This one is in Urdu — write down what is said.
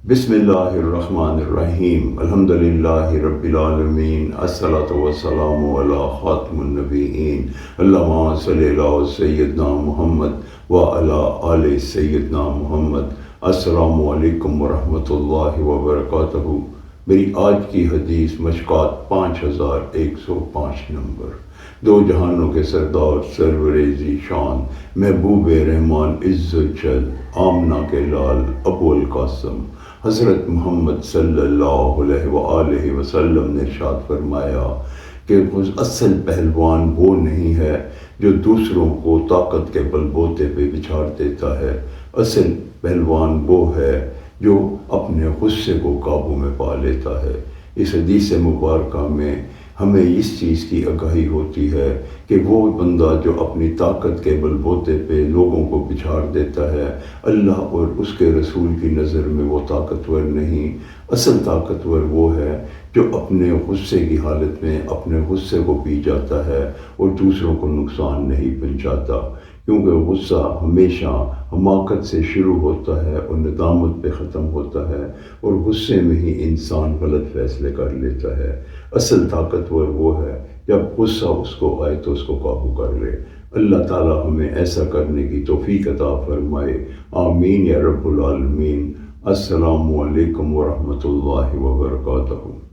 بسم اللہ الرحمن الرحیم الحمدللہ رب العالمین الصلاۃ والسلام علی خاتم النبیین اللہم صلی علی سیدنا محمد وعلی آل سیدنا محمد۔ السلام علیکم ورحمۃ اللہ وبرکاتہ۔ میری آج کی حدیث مشکوٰۃ 5105 نمبر۔ دو جہانوں کے سردار سرور ذی شان محبوب رحمان عز جل آمنہ کے لال ابو القاسم حضرت محمد صلی اللہ علیہ وآلہ وسلم نے ارشاد فرمایا کہ اصل پہلوان وہ نہیں ہے جو دوسروں کو طاقت کے بل بوتے پہ بچھاڑ دیتا ہے، اصل پہلوان وہ ہے جو اپنے غصے کو قابو میں پا لیتا ہے۔ اس حدیث مبارکہ میں ہمیں اس چیز کی آگاہی ہوتی ہے کہ وہ بندہ جو اپنی طاقت کے بل بوتے پہ لوگوں کو بچھاڑ دیتا ہے، اللہ اور اس کے رسول کی نظر میں وہ طاقتور نہیں۔ اصل طاقتور وہ ہے جو اپنے غصے کی حالت میں اپنے غصے کو پی جاتا ہے اور دوسروں کو نقصان نہیں پہنچاتا، کیونکہ غصہ ہمیشہ حماقت سے شروع ہوتا ہے اور ندامت پہ ختم ہوتا ہے، اور غصے میں ہی انسان غلط فیصلے کر لیتا ہے۔ اصل طاقتور وہ ہے جب غصہ اس کو آئے تو اس کو قابو کر لے۔ اللہ تعالی ہمیں ایسا کرنے کی توفیق عطا فرمائے، آمین یا رب العالمین۔ السلام علیکم ورحمۃ اللہ وبرکاتہ۔